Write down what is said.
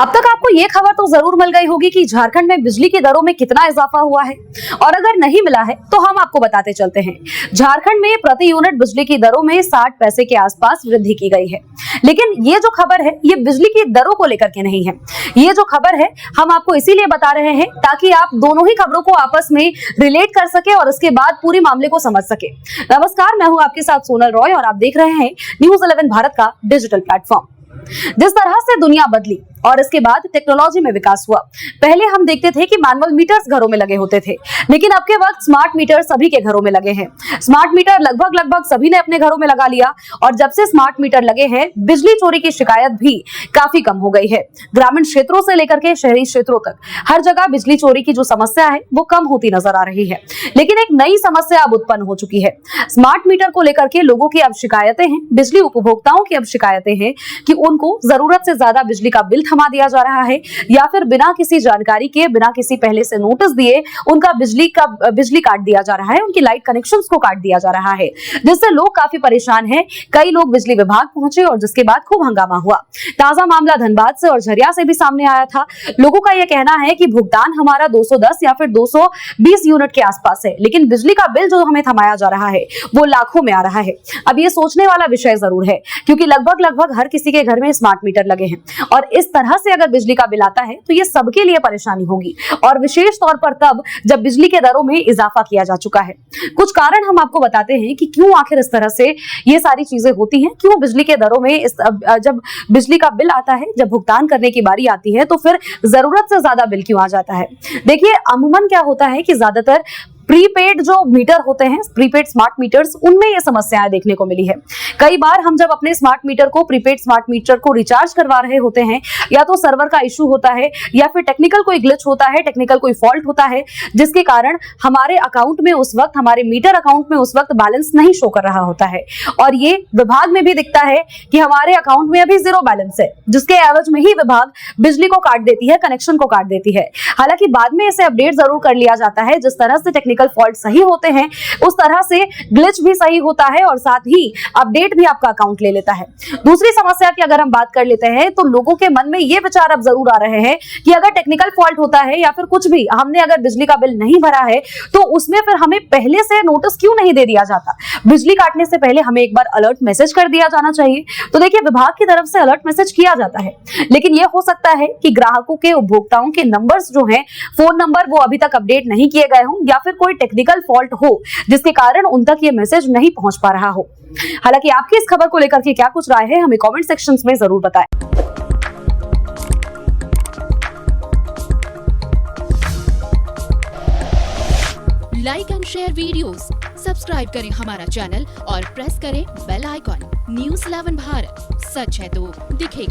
अब तक आपको ये खबर तो जरूर मिल गई होगी कि झारखंड में बिजली की दरों में कितना इजाफा हुआ है, और अगर नहीं मिला है तो हम आपको बताते चलते हैं। झारखंड में प्रति यूनिट बिजली की दरों में 60 पैसे के आसपास वृद्धि की गई है। लेकिन ये जो खबर है ये बिजली की दरों को लेकर के नहीं है। ये जो खबर है हम आपको इसीलिए बता रहे हैं ताकि आप दोनों ही खबरों को आपस में रिलेट कर सके और उसके बाद पूरी मामले को समझ सके। नमस्कार, मैं हूं आपके साथ सोनल रॉय और आप देख रहे हैं न्यूज़ 11 भारत का डिजिटल प्लेटफॉर्म। जिस तरह से दुनिया बदली और इसके बाद टेक्नोलॉजी में विकास हुआ। पहले हम देखते थे कि मैनुअल मीटर्स घरों में लगे होते थे, लेकिन अब के वक्त स्मार्ट मीटर सभी के घरों में लगे हैं। स्मार्ट मीटर लगभग सभी ने अपने घरों में लगा लिया और जब से स्मार्ट मीटर लगे हैं बिजली चोरी की शिकायत भी काफी कम हो गई है। ग्रामीण क्षेत्रों से लेकर के शहरी क्षेत्रों तक हर जगह बिजली चोरी की जो समस्या है वो कम होती नजर आ रही है। लेकिन एक नई समस्या अब उत्पन्न हो चुकी है। स्मार्ट मीटर को लेकर के लोगों की अब शिकायतें हैं, बिजली उपभोक्ताओं की अब शिकायतें हैं कि उनको जरूरत से ज्यादा बिजली का बिल थमा दिया जा रहा है या फिर बिना किसी जानकारी के, बिना किसी पहले से नोटिस दिए उनका बिजली काट दिया जा रहा है, उनकी लाइट कनेक्शंस को काट दिया जा रहा है, जिससे लोग काफी परेशान हैं। कई लोग बिजली विभाग पहुंचे और जिसके बाद खूब हंगामा हुआ। ताजा मामला धनबाद से और झरिया से भी सामने आया था। लोगों का यह कहना है कि भुगतान हमारा 210 या फिर 220 यूनिट के आसपास है, लेकिन बिजली का बिल जो हमें थमाया जा रहा है वो लाखों में आ रहा है। अब ये सोचने वाला विषय जरूर है क्योंकि लगभग हर किसी के घर में स्मार्ट मीटर लगे हैं और इस तरह से अगर बिजली का बिल आता है तो ये सबके लिए परेशानी होगी, और विशेष तौर पर तब जब बिजली के दरों में इजाफा किया जा चुका है। कुछ कारण हम आपको बताते हैं कि क्यों आखिर इस तरह से ये सारी चीजें होती हैं, क्यों बिजली के दरों में जब बिजली का बिल आता है, जब भुगतान करने की बारी आती है तो फिर जरूरत से ज्यादा बिल क्यों आ जाता है। देखिए, अमूमन क्या होता है कि ज्यादातर प्रीपेड जो मीटर होते हैं, प्रीपेड स्मार्ट मीटर्स, उनमें ये समस्याएं देखने को मिली है। कई बार हम जब अपने स्मार्ट मीटर को, प्रीपेड स्मार्ट मीटर को रिचार्ज करवा रहे होते हैं, या तो सर्वर का इशू होता है या फिर टेक्निकल कोई ग्लिच होता है, टेक्निकल कोई फॉल्ट होता है, जिसके कारण हमारे अकाउंट में उस वक्त, हमारे मीटर अकाउंट में उस वक्त बैलेंस नहीं शो कर रहा होता है और ये विभाग में भी दिखता है कि हमारे अकाउंट में अभी जीरो बैलेंस है, जिसके एवज में ही विभाग बिजली को काट देती है, कनेक्शन को काट देती है। हालांकि बाद में इसे अपडेट जरूर कर लिया जाता है। जिस तरह से टेक्निकल फॉल्ट सही होते हैं उस तरह से ग्लिच भी सही होता है और साथ ही अपडेट भी आपका अकाउंट ले लेता है। दूसरी समस्या की अगर हम बात कर लेते हैं तो लोगों के मन में ये विचार अब जरूर आ रहे हैं कि अगर टेक्निकल फॉल्ट होता है या फिर कुछ भी, हमने अगर बिजली का बिल नहीं भरा है तो उसमें फिर हमें पहले से नोटिस क्यों नहीं दे दिया जाता। बिजली काटने से पहले हमें एक बार अलर्ट मैसेज कर दिया जाना चाहिए। तो देखिए, विभाग की तरफ से अलर्ट मैसेज किया जाता है, लेकिन यह हो सकता है कि ग्राहकों के, उपभोक्ताओं के नंबर्स जो हैं, फोन नंबर, वो अभी तक अपडेट नहीं किए गए हों या फिर कोई टेक्निकल फॉल्ट हो जिसके कारण उन तक ये मैसेज नहीं पहुंच पा रहा हो। हालांकि आपकी इस खबर को लेकर के क्या कुछ राय है हमें कमेंट सेक्शंस में जरूर बताएं। Like and share videos, subscribe करें हमारा चैनल और प्रेस करें बेल आइकॉन। न्यूज़ 11 भारत, सच है तो दिखेगा।